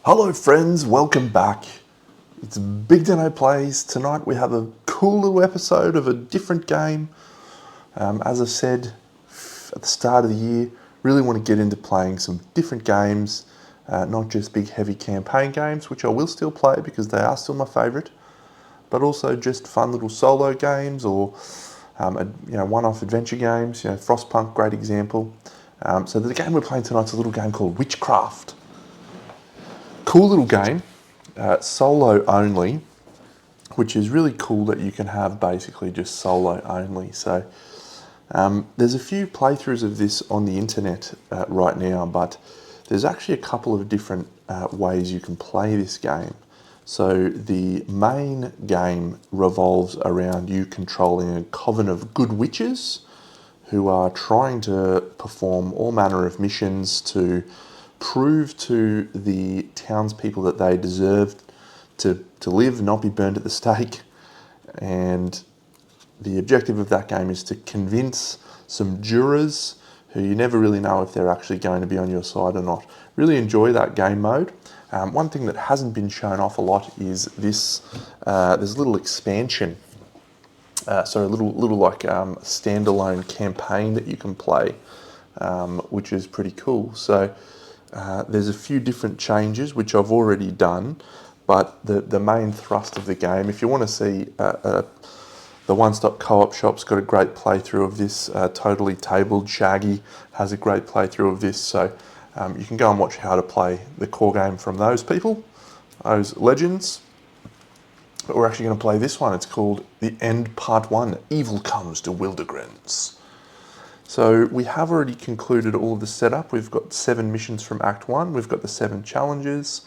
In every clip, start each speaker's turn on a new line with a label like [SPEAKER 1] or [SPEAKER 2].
[SPEAKER 1] Hello friends, welcome back. It's BigDenoPlays. Tonight we have a cool little episode of a different game. As I said at the start of the year, really want to get into playing some different games, not just big heavy campaign games, which I will still play because they are still my favourite, but also just fun little solo games or one-off adventure games. Frostpunk, great example. So the game we're playing tonight is a little game called Witchcraft. Cool little game, solo only, which is really cool that you can have basically just solo only. So there's a few playthroughs of this on the internet right now, but there's actually a couple of different ways you can play this game. So the main game revolves around you controlling a coven of good witches who are trying to perform all manner of missions to prove to the townspeople that they deserve to live, not be burned at the stake. And the objective of that game is to convince some jurors who you never really know if they're actually going to be on your side or not. Really enjoy that game mode. One thing that hasn't been shown off a lot is this. There's a little expansion, so a little like standalone campaign that you can play, which is pretty cool. So there's a few different changes which I've already done, but the main thrust of the game, if you want to see the One Stop Co-op Shop's got a great playthrough of this, Totally Tabled Shaggy has a great playthrough of this, so you can go and watch how to play the core game from those people, those legends. But we're actually going to play this one. It's called The End Part 1, Evil Comes to Wildergrens. So we have already concluded all of the setup. We've got 7 missions from Act 1. We've got the 7 challenges.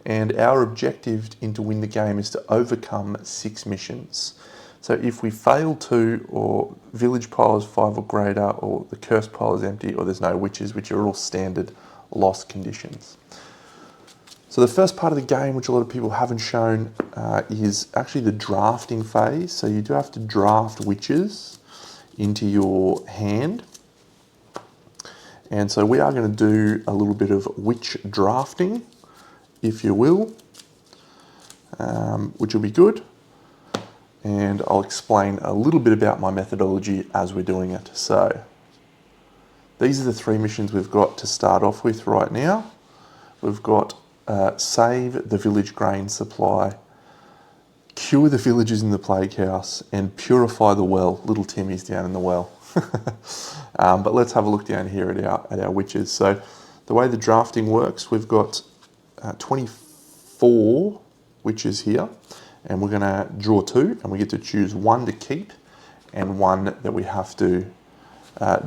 [SPEAKER 1] And our objective to win the game is to overcome 6 missions. So if we fail 2, or village pile is 5 or greater, or the cursed pile is empty, or there's no witches, which are all standard loss conditions. So the first part of the game, which a lot of people haven't shown, is actually the drafting phase. So you do have to draft witches into your hand. And so we are going to do a little bit of witch drafting, if you will, which will be good. And I'll explain a little bit about my methodology as we're doing it. So these are the 3 missions we've got to start off with right now. We've got save the village grain supply, cure the villagers in the plague house, and purify the well. Little Timmy's down in the well. But let's have a look down here at our witches. So the way the drafting works, we've got 24 witches here, and we're going to draw 2, and we get to choose 1 to keep and 1 that we have to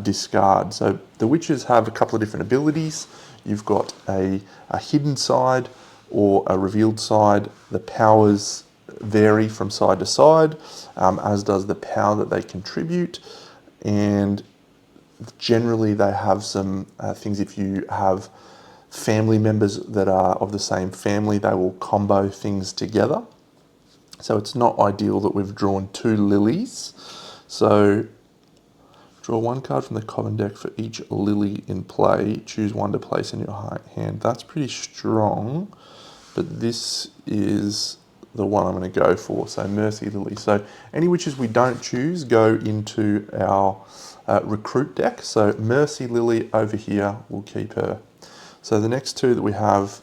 [SPEAKER 1] discard. So the witches have a couple of different abilities. You've got a hidden side or a revealed side. The powers vary from side to side, as does the power that they contribute. And generally they have some things. If you have family members that are of the same family, they will combo things together. So it's not ideal that we've drawn 2 lilies. So draw 1 card from the common deck for each lily in play. Choose 1 to place in your hand. That's pretty strong, but this is the one I'm going to go for. So Mercy Lily. So any witches we don't choose go into our recruit deck. So Mercy Lily over here, we'll keep her. So the next 2 that we have,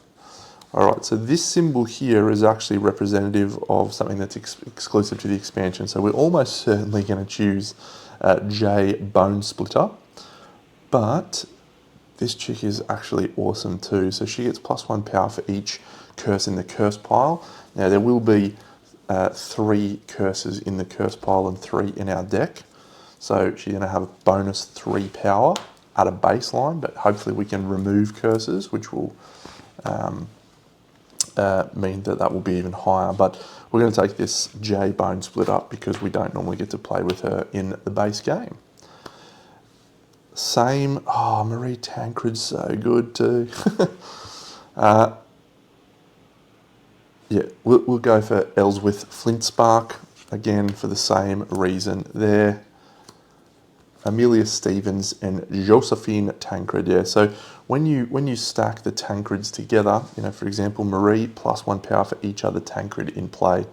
[SPEAKER 1] all right, so this symbol here is actually representative of something that's exclusive to the expansion. So we're almost certainly going to choose J Bone Splitter, but this chick is actually awesome too. So she gets +1 power for each curse in the curse pile. Now there will be 3 curses in the curse pile and 3 in our deck. So she's going to have a bonus 3 power at a baseline, but hopefully we can remove curses, which will mean that will be even higher. But we're going to take this J Bone Split up because we don't normally get to play with her in the base game. Same, Marie Tancred's so good too. Yeah, we'll go for Ellsworth Flintspark, again for the same reason there. Amelia Stevens and Josephine Tancred, yeah. So when you stack the Tancreds together, you know, for example, Marie plus 1 power for each other Tancred in play.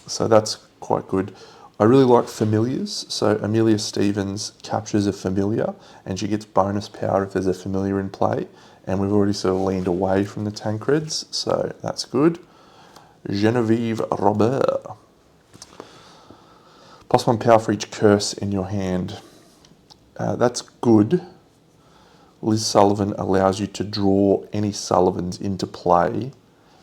[SPEAKER 1] So that's quite good. I really like familiars. So Amelia Stevens captures a familiar and she gets bonus power if there's a familiar in play. And we've already sort of leaned away from the Tancreds, so that's good. Genevieve Robert. Plus 1 power for each curse in your hand. That's good. Liz Sullivan allows you to draw any Sullivans into play.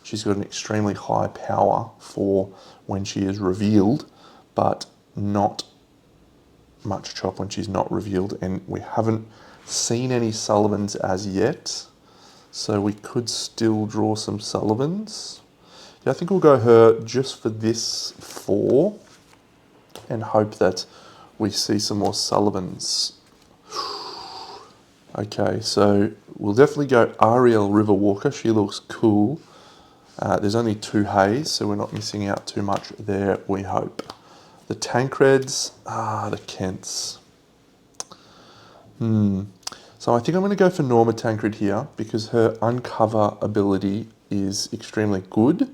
[SPEAKER 1] She's got an extremely high power for when she is revealed, but not much chop when she's not revealed. And we haven't seen any Sullivans as yet, so we could still draw some Sullivans. Yeah, I think we'll go her just for this 4 and hope that we see some more Sullivans. Okay, so we'll definitely go Ariel Riverwalker. She looks cool. There's only 2 Hays, so we're not missing out too much there, we hope. The Tancreds, the Kents. So I think I'm going to go for Norma Tancred here because her Uncover ability is extremely good,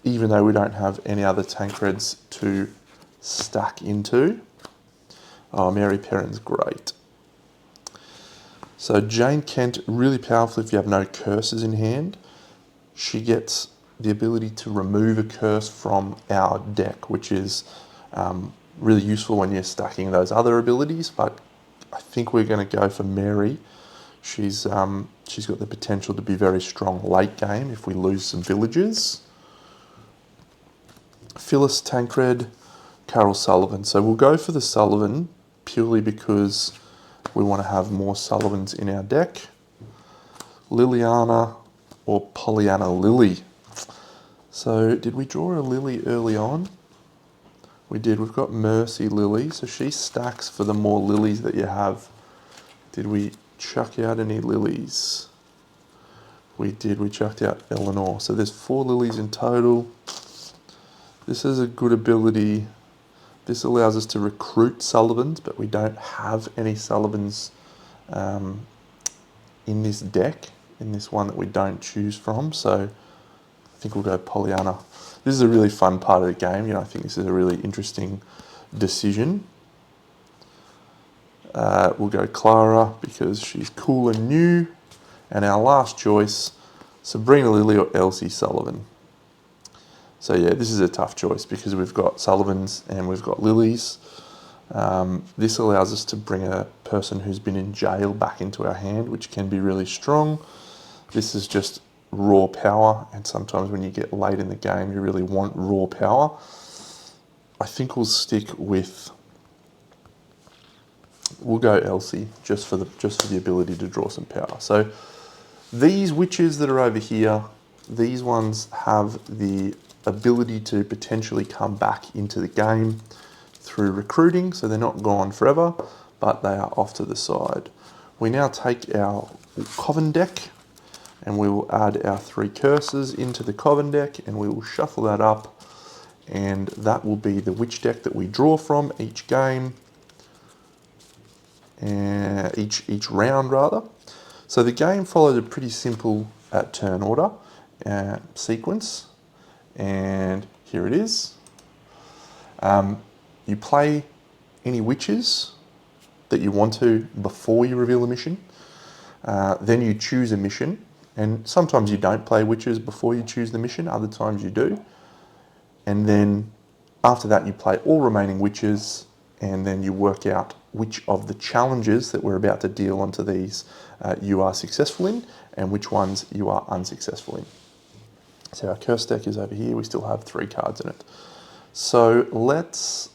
[SPEAKER 1] even though we don't have any other Tancreds to stack into. Oh, Mary Perrin's great. So Jane Kent, really powerful if you have no curses in hand. She gets the ability to remove a curse from our deck, which is really useful when you're stacking those other abilities, but I think we're going to go for Mary. She's got the potential to be very strong late game if we lose some villages. Phyllis Tancred, Carol Sullivan. So we'll go for the Sullivan purely because we want to have more Sullivans in our deck. Liliana or Pollyanna Lily. So did we draw a Lily early on? We did. We've got Mercy Lily. So she stacks for the more lilies that you have. Did we chuck out any lilies? We did. We chucked out Eleanor. So there's 4 lilies in total. This is a good ability. This allows us to recruit Sullivans, but we don't have any Sullivans in this deck, in this one that we don't choose from. So I think we'll go Pollyanna. This is a really fun part of the game. You know, I think this is a really interesting decision. We'll go Clara because she's cool and new. And our last choice, Sabrina Lilly or Elsie Sullivan. So yeah, this is a tough choice because we've got Sullivans and we've got Lilies. This allows us to bring a person who's been in jail back into our hand, which can be really strong. This is just raw power, and sometimes when you get late in the game, you really want raw power. I think we'll go Elsie just for the ability to draw some power. So these witches that are over here, these ones have the ability to potentially come back into the game through recruiting, so they're not gone forever, but they are off to the side. We now take our Coven deck and we will add our 3 curses into the Coven deck and we will shuffle that up, and that will be the witch deck that we draw from each game, and each round rather. So the game followed a pretty simple turn order sequence, and here it is. You play any witches that you want to before you reveal a mission. Then you choose a mission, and sometimes you don't play witches before you choose the mission, other times you do. And then after that you play all remaining witches, and then you work out which of the challenges that we're about to deal onto these you are successful in, and which ones you are unsuccessful in. So our curse deck is over here. We still have 3 cards in it. So let's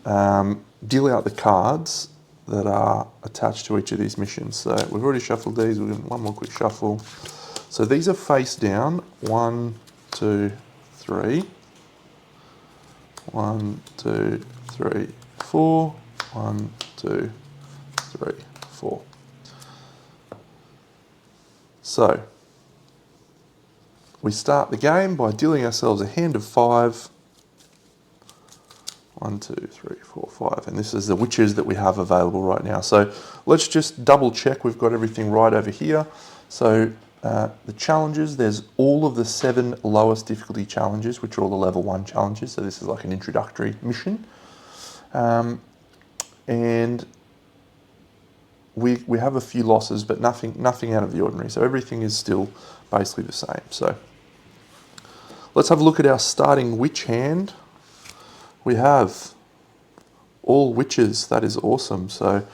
[SPEAKER 1] deal out the cards that are attached to each of these missions. So we've already shuffled these. We'll do one more quick shuffle. So these are face down. 1, 2, 3. 1, 2, 3, 4. 1, 2, 3, 4. So we start the game by dealing ourselves a hand of 5. 1, 2, 3, 4, 5. And this is the witches that we have available right now. So let's just double check we've got everything right over here. So the challenges, there's all of the 7 lowest difficulty challenges, which are all the level 1 challenges. So this is like an introductory mission. And we have a few losses, but nothing out of the ordinary. So everything is still basically the same. So let's have a look at our starting witch hand. We have all witches. That is awesome. So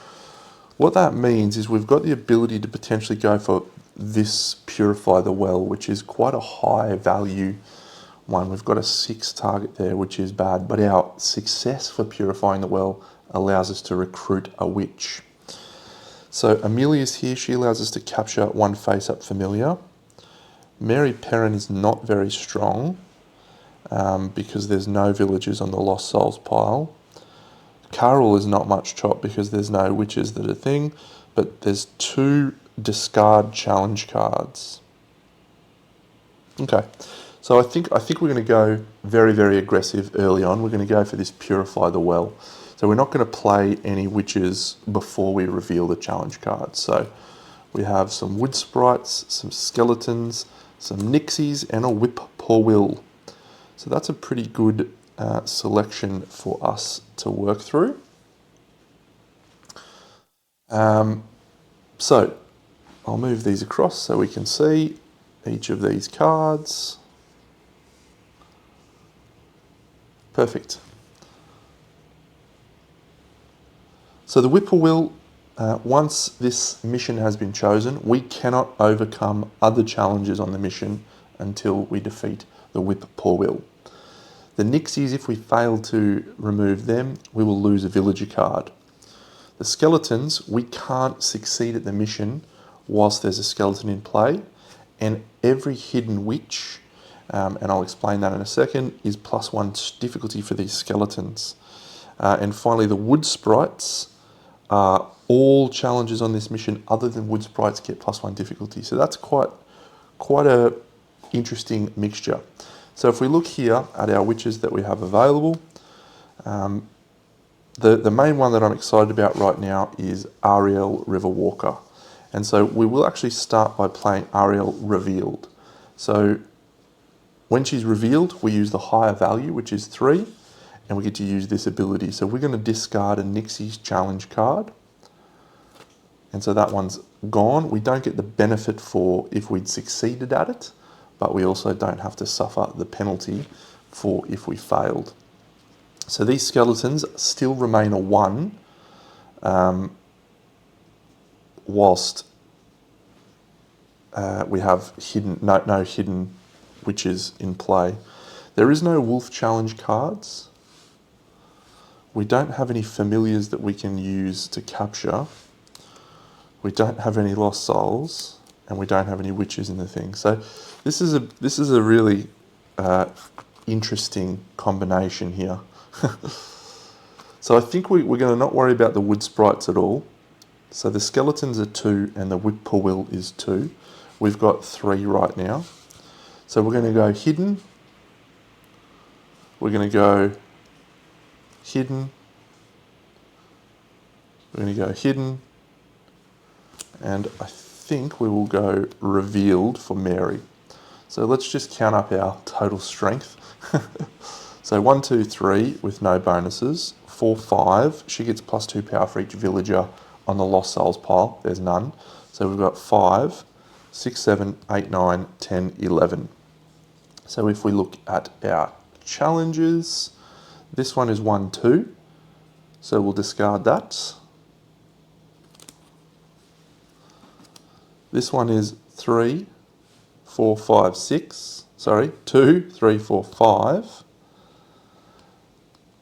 [SPEAKER 1] what that means is we've got the ability to potentially go for this Purify the Well, which is quite a high value one. We've got a 6 target there, which is bad, but our success for Purifying the Well allows us to recruit a witch. So Amelia's here. She allows us to capture 1 face-up familiar. Mary Perrin is not very strong. Because there's no villagers on the Lost Souls pile. Carol is not much chop because there's no witches that are a thing, but there's 2 discard challenge cards. Okay, so I think we're going to go very, very aggressive early on. We're going to go for this Purify the Well. So we're not going to play any witches before we reveal the challenge cards. So we have some wood sprites, some skeletons, some nixies, and a whip poor will. So that's a pretty good selection for us to work through. So I'll move these across so we can see each of these cards. Perfect. So the Whippoorwill, once this mission has been chosen, we cannot overcome other challenges on the mission until we defeat the Whippoorwill. The Nixies, if we fail to remove them, we will lose a villager card. The skeletons, we can't succeed at the mission whilst there's a skeleton in play, and every hidden witch, and I'll explain that in a second, is +1 difficulty for these skeletons. And finally, the wood sprites are all challenges on this mission other than wood sprites get +1 difficulty. So that's quite a interesting mixture. So if we look here at our witches that we have available, the main one that I'm excited about right now is Ariel Riverwalker. And so we will actually start by playing Ariel Revealed. So when she's revealed, we use the higher value, which is 3, and we get to use this ability. So we're going to discard a Nixie's challenge card. And so that one's gone. We don't get the benefit for if we'd succeeded at it, but we also don't have to suffer the penalty for if we failed. So these skeletons still remain a 1, whilst we have no hidden witches in play. There is no wolf challenge cards. We don't have any familiars that we can use to capture. We don't have any lost souls, and we don't have any witches in the thing. So this is a really interesting combination here. So I think we're going to not worry about the wood sprites at all. So the skeletons are 2 and the whippoorwill is 2. We've got 3 right now. So we're going to go hidden. We're going to go hidden. We're going to go hidden. And I think we will go revealed for Mary. So let's just count up our total strength. So 1, 2, 3 with no bonuses. 4, 5. She gets +2 power for each villager on the Lost Souls pile. There's none. So we've got 5, 6, 7, 8, 9, 10, 11. So if we look at our challenges, this one is 1, 2. So we'll discard that. This one is 3, 4, 5, 6. Sorry, 2, 3, 4, 5.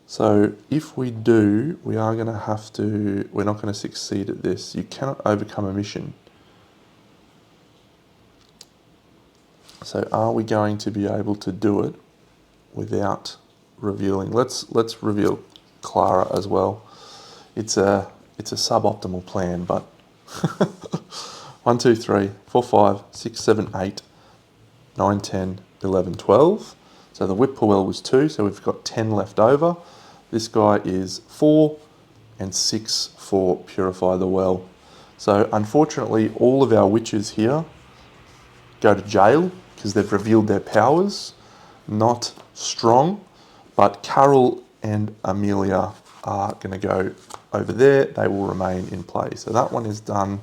[SPEAKER 1] So if we do, we are going to have to, we're not going to succeed at this. You cannot overcome a mission. So are we going to be able to do it without revealing? Let's reveal Clara as well. It's a suboptimal plan, but 1, 2, 3, 4, 5, 6, 7, 8, 9, 10, 11, 12. So the whippoorwill was 2, so we've got 10 left over. This guy is 4 and 6 for Purify the Well. So unfortunately, all of our witches here go to jail because they've revealed their powers. Not strong, but Carol and Amelia are going to go over there. They will remain in play. So that one is done.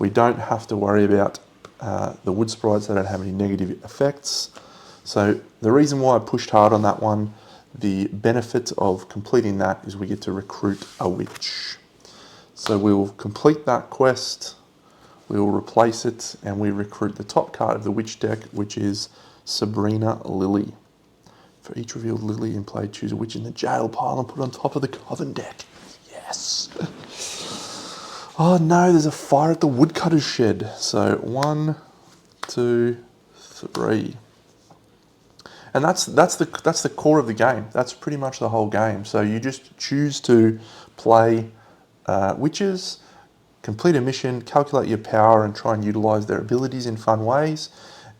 [SPEAKER 1] We don't have to worry about the wood sprites. They don't have any negative effects. So the reason why I pushed hard on that one, the benefit of completing that is we get to recruit a witch. So we'll complete that quest, we will replace it, and we recruit the top card of the witch deck, which is Sabrina Lily. For each revealed Lily in play, choose a witch in the jail pile and put it on top of the coven deck. Yes! Oh no, there's a fire at the woodcutter's shed. So 1, 2, 3. And that's the core of the game. That's pretty much the whole game. So you just choose to play witches, complete a mission, calculate your power and try and utilize their abilities in fun ways.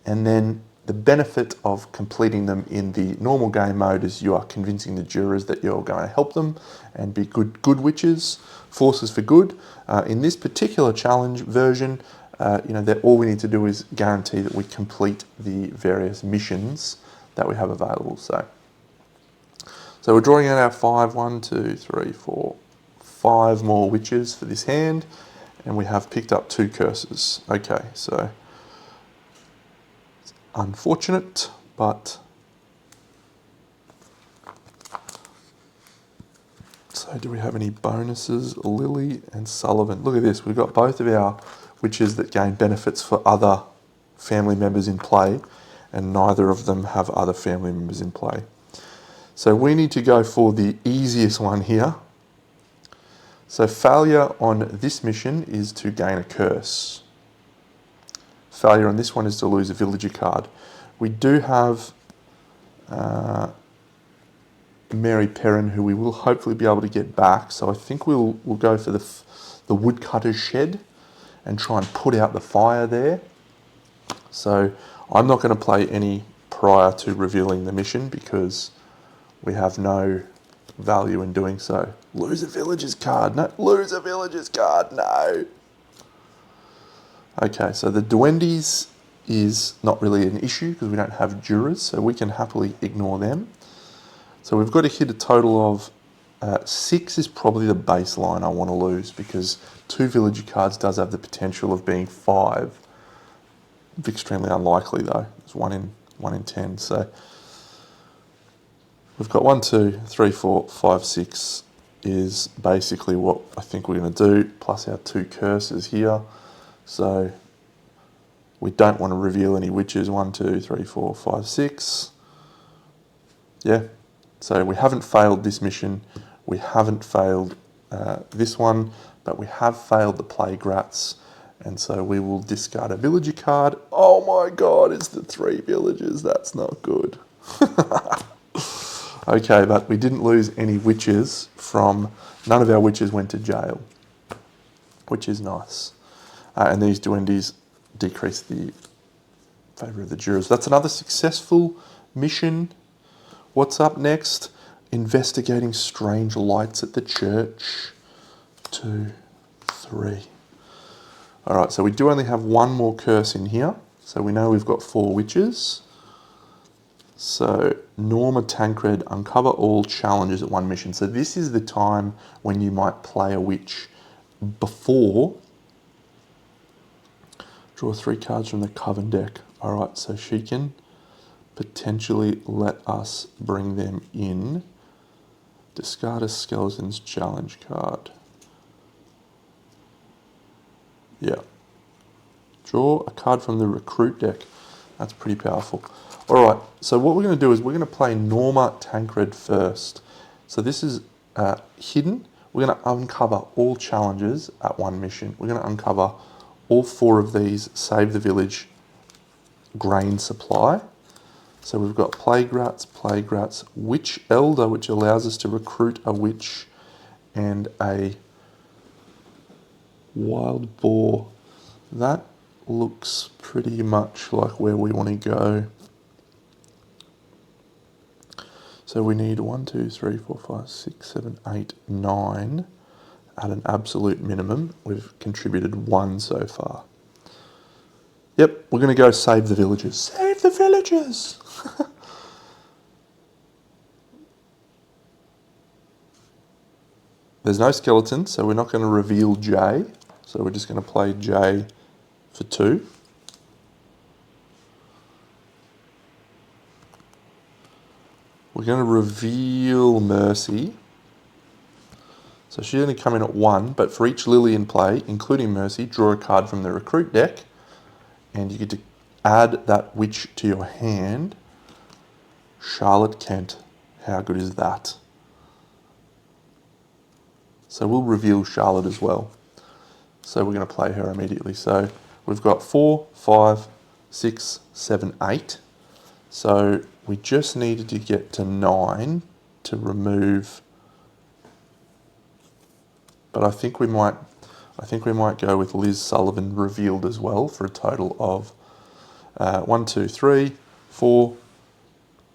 [SPEAKER 1] And then the benefit of completing them in the normal game mode is you are convincing the jurors that you're going to help them and be good witches, forces for good. In this particular challenge version, that all we need to do is guarantee that we complete the various missions that we have available. So we're drawing out our 5, 1, 2, 3, 4, 5 more witches for this hand, and we have picked up 2 curses. Okay, so it's unfortunate, but so do we have any bonuses? Lily and Sullivan. Look at this, we've got both of our witches that gain benefits for other family members in play, and neither of them have other family members in play. So we need to go for the easiest one here. So failure on this mission is to gain a curse. Failure on this one is to lose a villager card. We do have Mary Perrin, who we will hopefully be able to get back. So I think we'll go for the woodcutter's shed and try and put out the fire there. So I'm not going to play any prior to revealing the mission because we have no value in doing so. Lose a villager's card. No, lose a villager's card. No. Okay, so the duendes is not really an issue because we don't have jurors, so we can happily ignore them. So we've got to hit a total of 6 is probably the baseline I want to lose because 2 villager cards does have the potential of being 5. Extremely unlikely though. It's 1 in 10. So we've got 1, 2, 3, 4, 5, 6 is basically what I think we're going to do, plus our 2 curses here. So we don't want to reveal any witches. 1, 2, 3, 4, 5, 6. Yeah. So we haven't failed this mission. We haven't failed this one, but we have failed the Plague Rats. And so we will discard a villager card. Oh my God, it's the 3 villagers. That's not good. Okay, but we didn't lose any witches from, none of our witches went to jail, which is nice. And these duendes decrease the favour of the jurors. That's another successful mission. What's up next? Investigating strange lights at the church. 2, 3. All right, so we do only have 1 more curse in here. So we know we've got 4 witches. So Norma Tancred, uncover all challenges at 1 mission. So this is the time when you might play a witch before. Draw 3 cards from the coven deck. All right, so she can potentially let us bring them in. Discard a skeleton's challenge card. Yeah. Draw a card from the recruit deck. That's pretty powerful. All right, so what we're going to do is we're going to play Norma Tancred first. So this is hidden. We're going to uncover all challenges at 1 mission. We're going to uncover all 4 of these, save the village, grain supply. So we've got Plague Rats, Witch Elder, which allows us to recruit a witch, and a Wild Boar. That looks pretty much like where we want to go. So we need 1, 2, 3, 4, 5, 6, 7, 8, 9 at an absolute minimum. We've contributed 1 so far. Yep, we're going to go save the villagers. Save the villagers! There's no skeletons, so we're not going to reveal J. So we're just going to play J for 2. We're going to reveal Mercy. So she's going to come in at 1, but for each Lily in play, including Mercy, draw a card from the recruit deck, and you get to add that witch to your hand. Charlotte Kent. How good is that? So we'll reveal Charlotte as well. So we're going to play her immediately. So we've got 4, 5, 6, 7, 8. So we just needed to get to 9 to remove. But I think we might go with Liz Sullivan revealed as well for a total of 1, 2, 3, 4,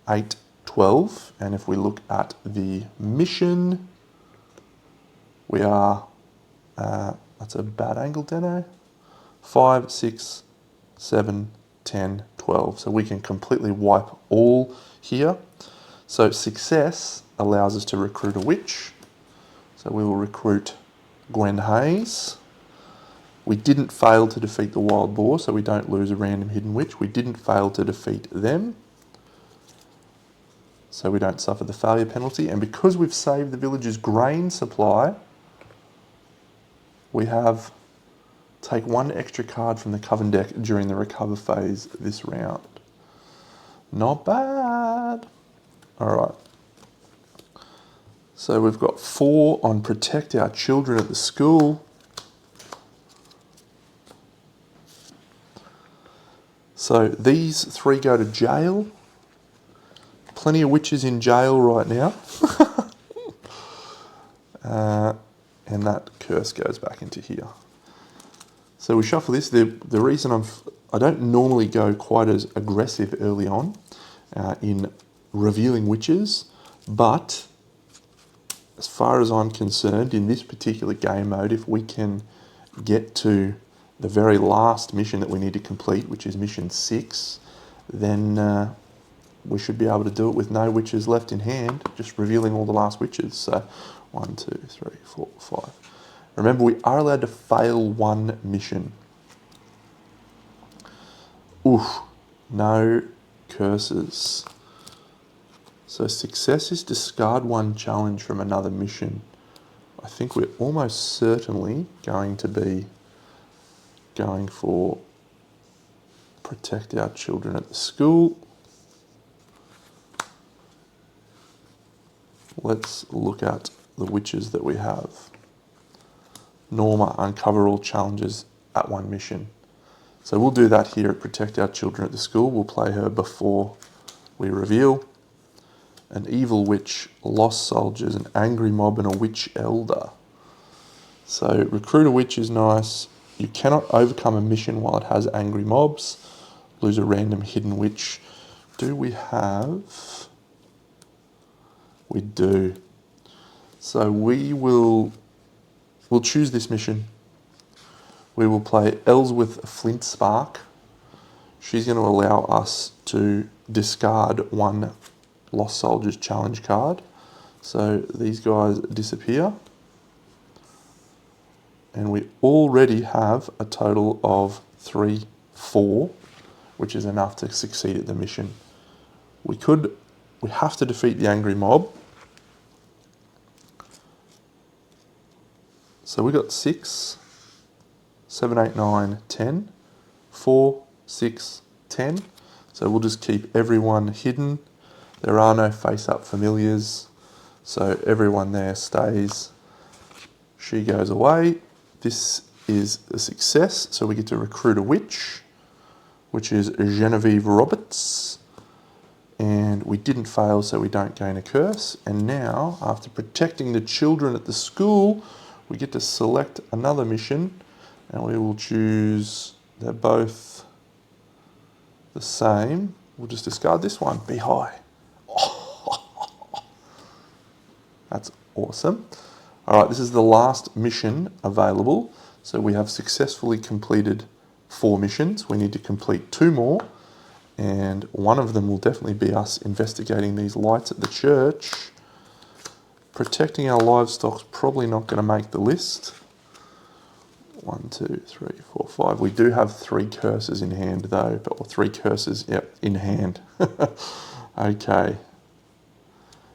[SPEAKER 1] 8, 12. And if we look at the mission, we are, that's a bad angle, Deno. 5, 6, 7, 10, 12. So we can completely wipe all here. So success allows us to recruit a witch. So we will recruit Gwen Hayes. We didn't fail to defeat the wild boar, so we don't lose a random hidden witch. We didn't fail to defeat them, so we don't suffer the failure penalty. And because we've saved the village's grain supply, we have take 1 extra card from the coven deck during the recover phase this round. Not bad. All right. So we've got 4 on protect our children at the school. So these 3 go to jail. Plenty of witches in jail right now. And that curse goes back into here. So we shuffle this. The reason I don't normally go quite as aggressive early on in revealing witches, but as far as I'm concerned, in this particular game mode, if we can get to the very last mission that we need to complete, which is mission 6, then we should be able to do it with no witches left in hand, just revealing all the last witches. So 1, 2, 3, 4, 5. Remember, we are allowed to fail 1 mission. Oof, no curses. So success is discard 1 challenge from another mission. I think we're almost certainly going to be going for protect our children at the school. Let's look at the witches that we have. Norma, uncover all challenges at 1 mission. So we'll do that here at protect our children at the school. We'll play her before we reveal. An evil witch, lost soldiers, an angry mob, and a witch elder. So recruit a witch is nice. You cannot overcome a mission while it has angry mobs. Lose a random hidden witch. Do we have? We do. So we'll choose this mission. We will play Ellsworth Flint Spark. She's going to allow us to discard 1 Lost Soldiers challenge card. So these guys disappear. And we already have a total of 3, 4, which is enough to succeed at the mission. We have to defeat the angry mob. So we got 6, 7, 8, 9, 10, 4, 6, 10. So we'll just keep everyone hidden. There are no face-up familiars, so everyone there stays. She goes away. This is a success, so we get to recruit a witch, which is Genevieve Roberts. And we didn't fail, so we don't gain a curse. And now, after protecting the children at the school, we get to select another mission, and we will choose, they're both the same. We'll just discard this one, Be High. That's awesome. All right, this is the last mission available. So we have successfully completed 4 missions. We need to complete 2 more. And one of them will definitely be us investigating these lights at the church. Protecting our livestock's probably not going to make the list. 1, 2, 3, 4, 5. We do have 3 curses in hand though, or 3 curses, yep, in hand. Okay.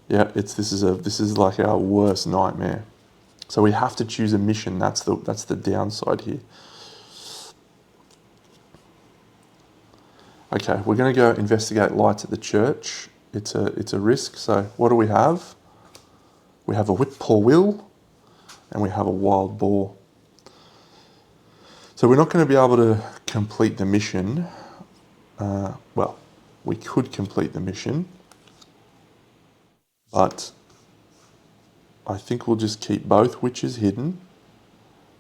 [SPEAKER 1] Yeah, this is like our worst nightmare. So we have to choose a mission. That's the downside here. Okay, we're going to go investigate lights at the church. It's a risk. So what do we have? We have a whippoorwill and we have a wild boar. So we're not going to be able to complete the mission. Well, we could complete the mission, but I think we'll just keep both witches hidden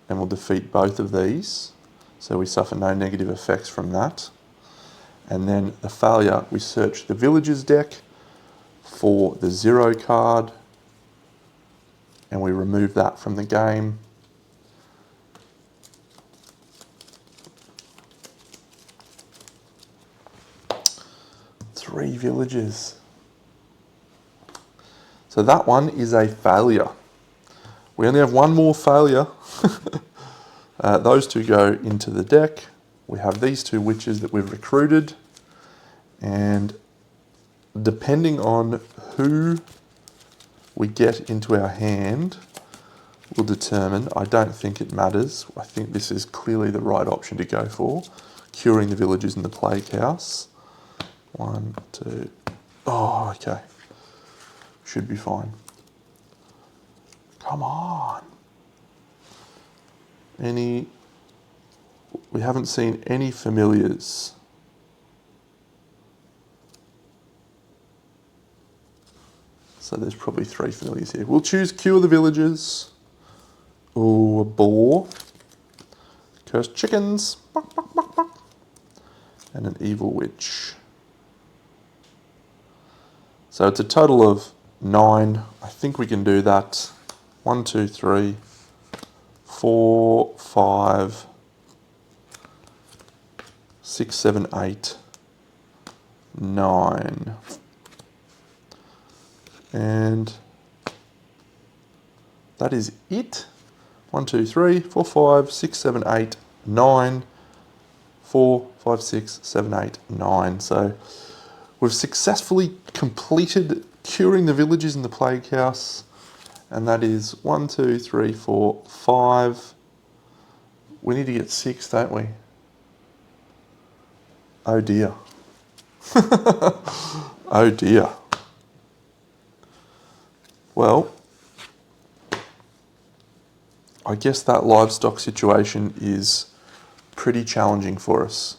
[SPEAKER 1] and we'll defeat both of these. So we suffer no negative effects from that. And then the failure, we search the villagers deck for the 0 card and we remove that from the game. Three villagers. So that one is a failure. We only have one more failure. Those 2 go into the deck. We have these 2 witches that we've recruited. And depending on who we get into our hand will determine. I don't think it matters. I think this is clearly the right option to go for. Curing the villagers in the plague house. 1, 2. Oh, okay. Should be fine. Come on. We haven't seen any familiars. So there's probably 3 familiars here. We'll choose Cure the Villagers. Ooh, a boar. Cursed chickens. And an evil witch. So it's a total of 9. I think we can do that. 1, 2, 3, 4, 5, 6, 7, 8, 9. And that is it. 1, 2, 3, 4, 5, 6, 7, 8, 9. 4, 5, 6, 7, 8, 9. So we've successfully completed curing the villagers in the plague house. And that is 1, 2, 3, 4, 5. We need to get 6, don't we? Oh dear. Oh dear. Well, I guess that livestock situation is pretty challenging for us.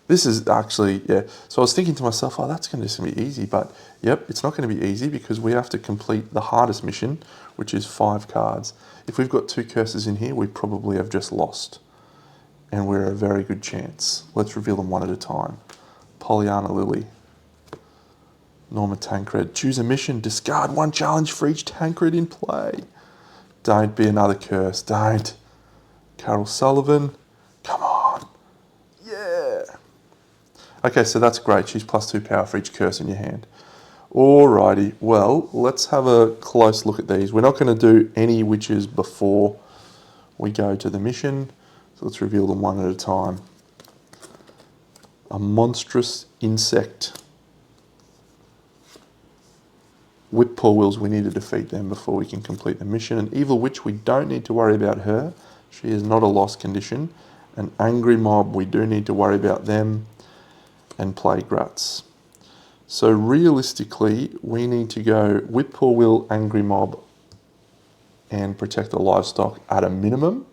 [SPEAKER 1] This is actually, yeah, so I was thinking to myself, oh, that's going to be easy, but yep, it's not going to be easy because we have to complete the hardest mission, which is 5 cards. If we've got 2 curses in here, we probably have just lost. And we're a very good chance. Let's reveal them one at a time. Pollyanna Lily. Norma Tancred. Choose a mission. Discard 1 challenge for each Tancred in play. Don't be another curse. Don't. Carol Sullivan. Come on. Yeah. Okay, so that's great. She's +2 power for each curse in your hand. Alrighty. Well, let's have a close look at these. We're not going to do any witches before we go to the mission. So let's reveal them one at a time. A monstrous insect. Whippoorwills, we need to defeat them before we can complete the mission. An evil witch, we don't need to worry about her. She is not a lost condition. An angry mob, we do need to worry about them. And plague rats. So realistically, we need to go Whippoorwill, angry mob, and protect the livestock at a minimum.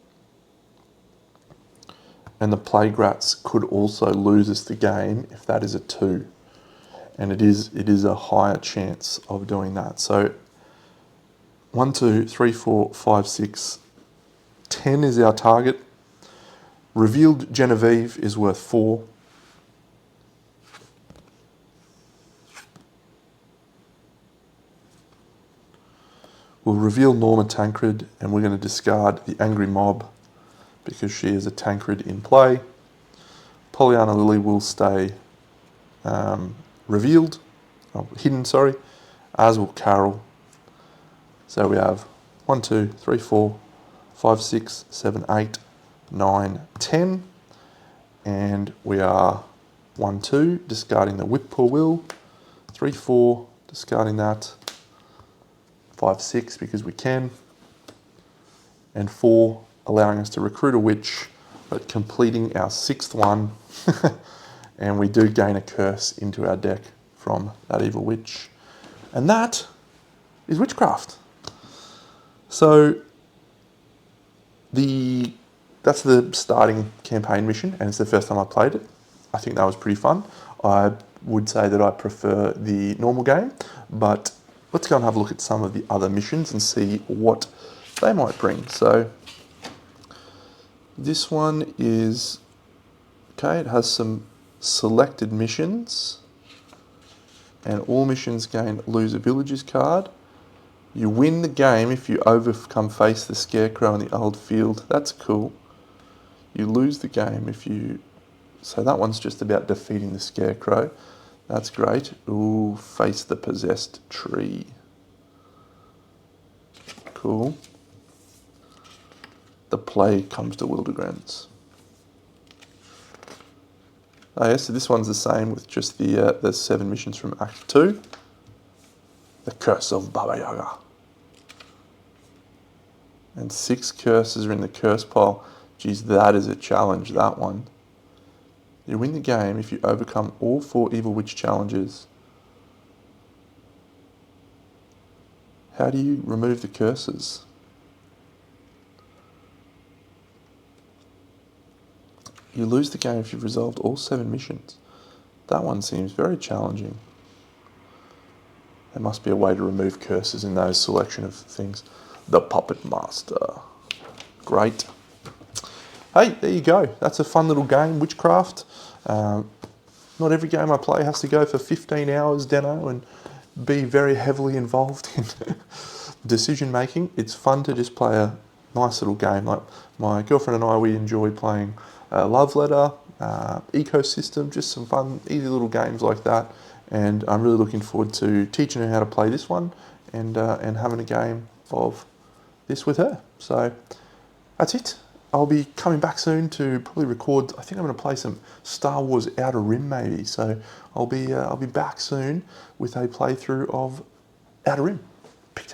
[SPEAKER 1] And the plague rats could also lose us the game if that is a 2. And it is a higher chance of doing that. So 1, 2, 3, 4, 5, 6, 10 is our target. Revealed Genevieve is worth 4. We'll reveal Norma Tancred, and we're going to discard the Angry Mob because she is a Tancred in play. Pollyanna Lily will stay revealed, hidden, sorry, as will Carol. So we have 1, 2, 3, 4, 5, 6, 7, 8, 9, 10. And we are 1, 2, discarding the Whip Poor Will. 3, 4, discarding that. 5, 6, because we can. And 4, allowing us to recruit a witch, but completing our 6th one. And we do gain a curse into our deck from that evil witch. And that is Witchcraft. So that's the starting campaign mission, and it's the first time I played it. I think that was pretty fun. I would say that I prefer the normal game, but let's go and have a look at some of the other missions and see what they might bring. So this one is, okay, it has some selected missions, and all missions gain lose a villages card. You win the game if you overcome face the scarecrow in the old field. That's cool. You lose the game if you... So that one's just about defeating the scarecrow. That's great. Ooh, face the possessed tree. Cool. The plague comes to Wildegren's. Oh yeah, so this one's the same with just the 7 missions from Act 2. The Curse of Baba Yaga. And 6 curses are in the curse pile. Geez, that is a challenge, that one. You win the game if you overcome all 4 Evil Witch challenges. How do you remove the curses? You lose the game if you've resolved all 7 missions. That one seems very challenging. There must be a way to remove curses in those selection of things. The Puppet Master. Great. Hey, there you go. That's a fun little game, Witchcraft. Not every game I play has to go for 15 hours, Deno, and be very heavily involved in decision making. It's fun to just play a nice little game. Like my girlfriend and I, we enjoy playing Love Letter, Ecosystem, just some fun, easy little games like that. And I'm really looking forward to teaching her how to play this one and having a game of this with her. So that's it. I'll be coming back soon to probably record. I think I'm going to play some Star Wars Outer Rim maybe. So I'll be back soon with a playthrough of Outer Rim. Big